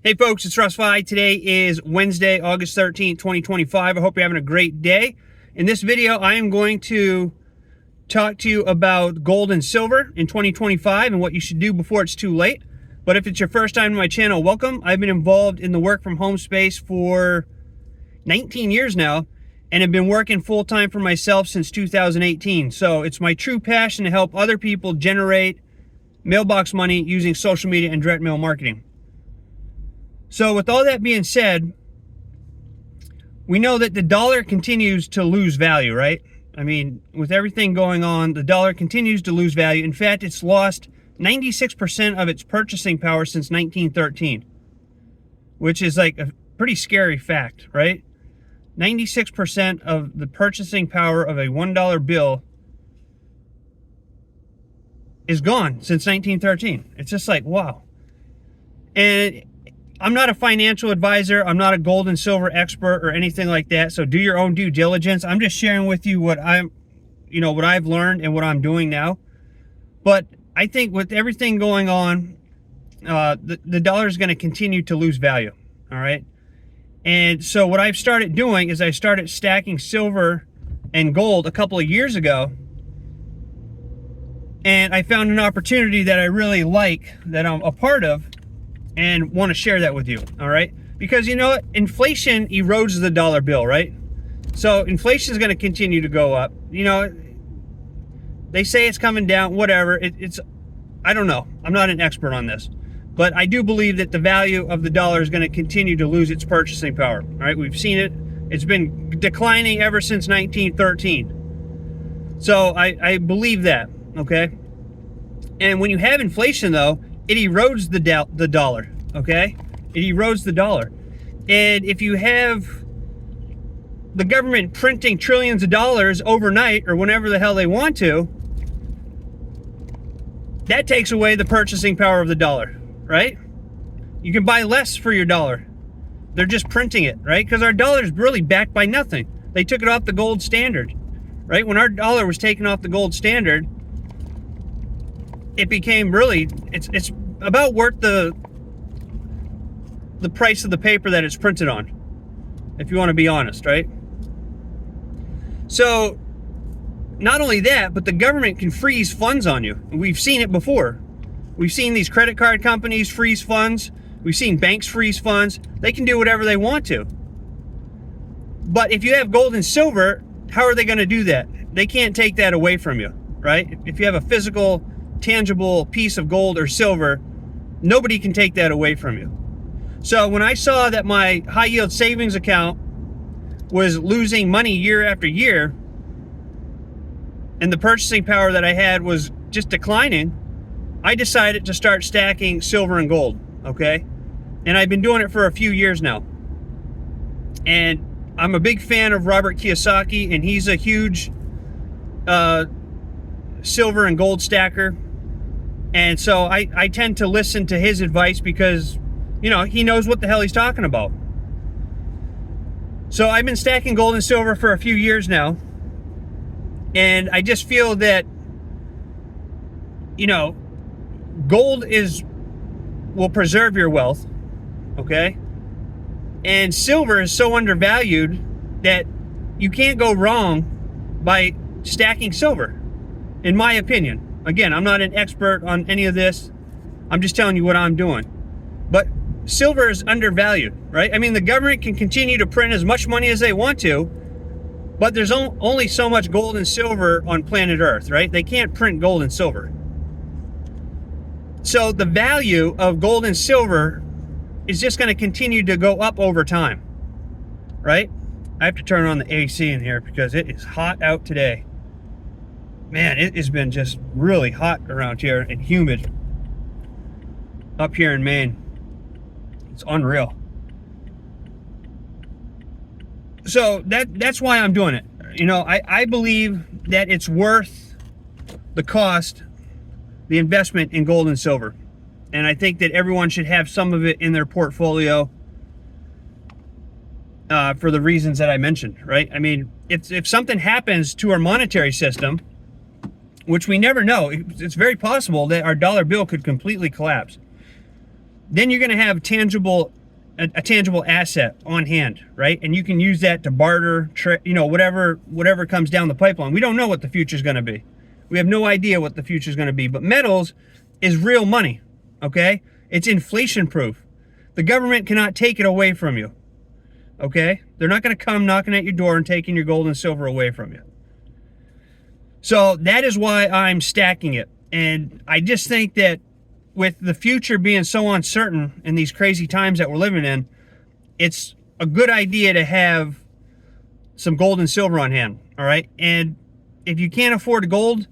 Hey folks, it's Russ. Today is Wednesday, August 13th, 2025. I hope you're having a great day. In this video, I am going to talk to you about gold and silver in 2025 and what you should do before it's too late. But if it's your first time to my channel, welcome. I've been involved in the work from home space for 19 years now and have been working full-time for myself since 2018. So it's my true passion to help other people generate mailbox money using social media and direct mail marketing. So with all that being said, we know that the dollar continues to lose value, right? I mean, with everything going on, the dollar continues to lose value. In fact, it's lost 96% of its purchasing power since 1913, which is like a pretty scary fact, right? 96% of the purchasing power of a $1 bill is gone since 1913. It's just like, wow. And I'm not a financial advisor. I'm not a gold and silver expert or anything like that. So do your own due diligence. I'm just sharing with you what what I've learned and what I'm doing now. But I think with everything going on, the dollar is going to continue to lose value. All right. And so what I've started doing is I started stacking silver and gold a couple of years ago. And I found an opportunity that I really like, that I'm a part of, and want to share that with you, all right? Because you know what? Inflation erodes the dollar bill, right? So inflation is going to continue to go up. You know, they say it's coming down, whatever. I don't know. I'm not an expert on this. But I do believe that the value of the dollar is going to continue to lose its purchasing power, all right? We've seen it. It's been declining ever since 1913. So I believe that, okay? And when you have inflation, though, it erodes the dollar, okay? It erodes the dollar. And if you have the government printing trillions of dollars overnight or whenever the hell they want to, that takes away the purchasing power of the dollar, right? You can buy less for your dollar. They're just printing it, right? Because our dollar is really backed by nothing. They took it off the gold standard, right? When our dollar was taken off the gold standard, it became really, it's about worth the price of the paper that it's printed on, if you want to be honest, right? So not only that, but the government can freeze funds on you. We've seen it before. We've seen these credit card companies freeze funds. We've seen banks freeze funds. They can do whatever they want to. But if you have gold and silver, how are they going to do that? They can't take that away from you, right? If you have a physical, tangible piece of gold or silver, nobody can take that away from you. So when I saw that my high yield savings account was losing money year after year, and the purchasing power that I had was just declining, I decided to start stacking silver and gold, okay? And I've been doing it for a few years now. And I'm a big fan of Robert Kiyosaki, and he's a huge silver and gold stacker. And so I tend to listen to his advice because, you know, he knows what the hell he's talking about. So I've been stacking gold and silver for a few years now. And I just feel that, you know, gold will preserve your wealth, okay? And silver is so undervalued that you can't go wrong by stacking silver, in my opinion. Again, I'm not an expert on any of this. I'm just telling you what I'm doing. But silver is undervalued, right? I mean, the government can continue to print as much money as they want to, but there's only so much gold and silver on planet Earth, right? They can't print gold and silver. So the value of gold and silver is just going to continue to go up over time, right? I have to turn on the AC in here because it is hot out today. Man, it has been just really hot around here and humid up here in Maine. It's unreal. So that's why I'm doing it. You know, I believe that it's worth the cost, the investment in gold and silver. And I think that everyone should have some of it in their portfolio for the reasons that I mentioned, right? I mean, if something happens to our monetary system, which we never know, it's very possible that our dollar bill could completely collapse. then you're going to have a tangible asset on hand, right? And you can use that to barter, whatever comes down the pipeline. We don't know what the future is going to be. We have no idea what the future is going to be. But metals is real money, okay? It's inflation proof. The government cannot take it away from you, okay? They're not going to come knocking at your door and taking your gold and silver away from you. So that is why I'm stacking it. And I just think that with the future being so uncertain in these crazy times that we're living in, it's a good idea to have some gold and silver on hand, all right? And if you can't afford gold,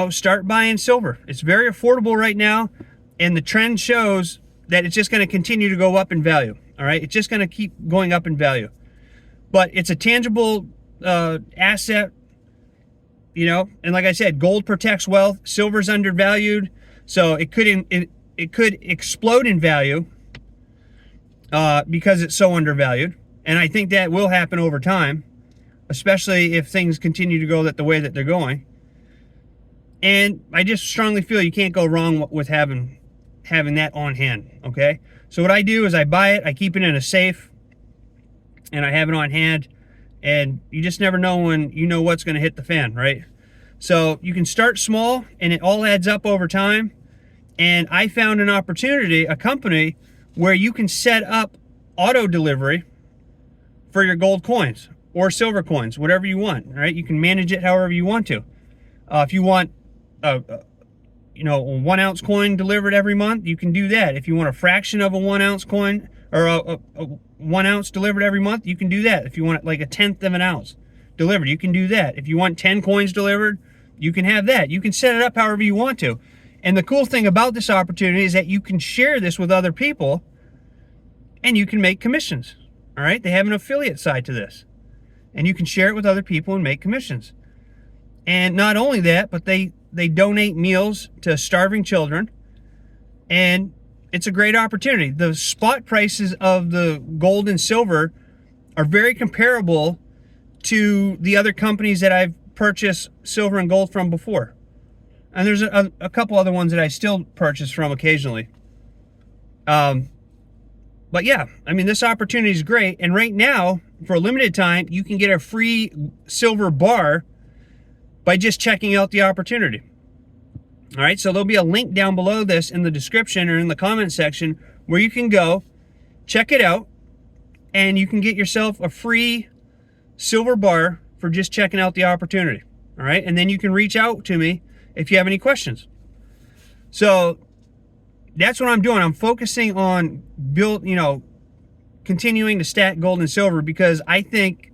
start buying silver. It's very affordable right now, and the trend shows that it's just going to continue to go up in value, all right? It's just going to keep going up in value. But it's a tangible asset, and like I said, gold protects wealth, silver's undervalued, so it could explode in value because it's so undervalued. And I think that will happen over time, especially if things continue to go the way that they're going. And I just strongly feel you can't go wrong with having that on hand, okay? So what I do is I buy it, I keep it in a safe, and I have it on hand, and you just never know when what's going to hit the fan, right? So you can start small, and it all adds up over time. And I found an opportunity, a company, where you can set up auto delivery for your gold coins or silver coins, whatever you want, right? You can manage it however you want to. If you want a 1 ounce coin delivered every month, you can do that. If you want a fraction of a 1 ounce coin or a 1 ounce delivered every month, you can do that. If you want like a 1/10 of an ounce delivered, you can do that. If you want 10 coins delivered, you can have that. You can set it up however you want to. And the cool thing about this opportunity is that you can share this with other people and you can make commissions. All right? They have an affiliate side to this. And you can share it with other people and make commissions. And not only that, but they donate meals to starving children. And it's a great opportunity. The spot prices of the gold and silver are very comparable to the other companies that I've purchased silver and gold from before. And there's a couple other ones that I still purchase from occasionally. But yeah, I mean, this opportunity is great. And right now, for a limited time, you can get a free silver bar by just checking out the opportunity. All right, so there'll be a link down below this in the description or in the comment section where you can go, check it out, and you can get yourself a free silver bar for just checking out the opportunity. All right, and then you can reach out to me if you have any questions. So that's what I'm doing. I'm focusing on continuing to stack gold and silver because I think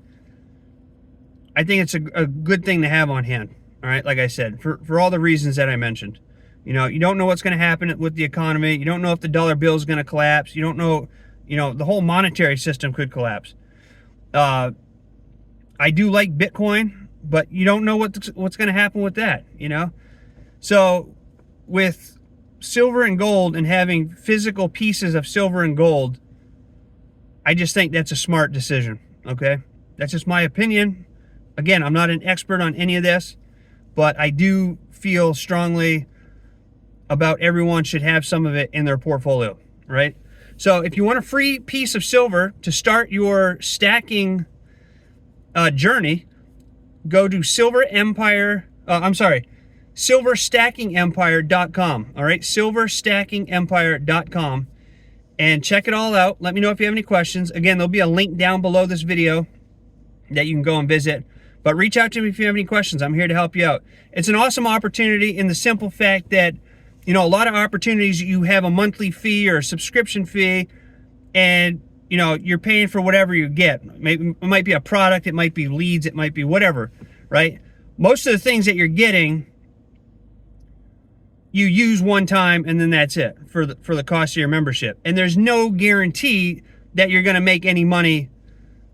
it's a good thing to have on hand. All right, like I said, for all the reasons that I mentioned. You don't know what's going to happen with the economy. You don't know if the dollar bill is going to collapse. You don't know, the whole monetary system could collapse. I do like Bitcoin, but you don't know what's going to happen with that, So with silver and gold and having physical pieces of silver and gold, I just think that's a smart decision, okay? That's just my opinion. Again, I'm not an expert on any of this, but I do feel strongly about everyone should have some of it in their portfolio, right? So if you want a free piece of silver to start your stacking journey, go to silverstackingempire.com, all right? silverstackingempire.com, and check it all out. Let me know if you have any questions. Again, there'll be a link down below this video that you can go and visit. But reach out to me if you have any questions. I'm here to help you out. It's an awesome opportunity in the simple fact that, a lot of opportunities you have a monthly fee or a subscription fee, and, you're paying for whatever you get. Maybe it might be a product, it might be leads, it might be whatever, right? Most of the things that you're getting, you use one time and then that's it for the cost of your membership. And there's no guarantee that you're going to make any money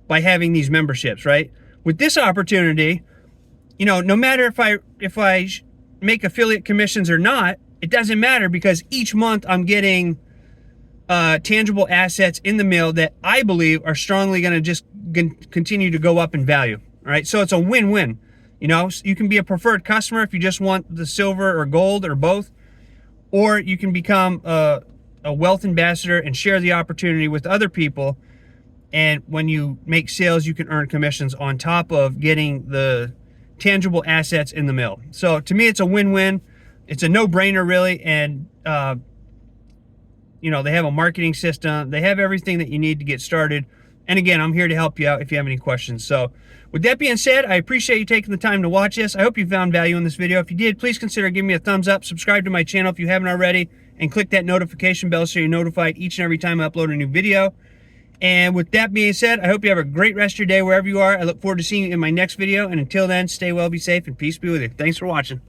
by having these memberships, right? With this opportunity, no matter if I make affiliate commissions or not, it doesn't matter because each month I'm getting tangible assets in the mail that I believe are strongly going to just continue to go up in value, right? So it's a win-win. You can be a preferred customer if you just want the silver or gold or both, or you can become a a wealth ambassador and share the opportunity with other people. And when you make sales, you can earn commissions on top of getting the tangible assets in the mill. So to me, it's a win-win. It's a no-brainer, really. And, you know, they have a marketing system. They have everything that you need to get started. And again, I'm here to help you out if you have any questions. So with that being said, I appreciate you taking the time to watch this. I hope you found value in this video. If you did, please consider giving me a thumbs up, subscribe to my channel if you haven't already, and click that notification bell so you're notified each and every time I upload a new video. And with that being said, I hope you have a great rest of your day wherever you are. I look forward to seeing you in my next video. And until then, stay well, be safe, and peace be with you. Thanks for watching.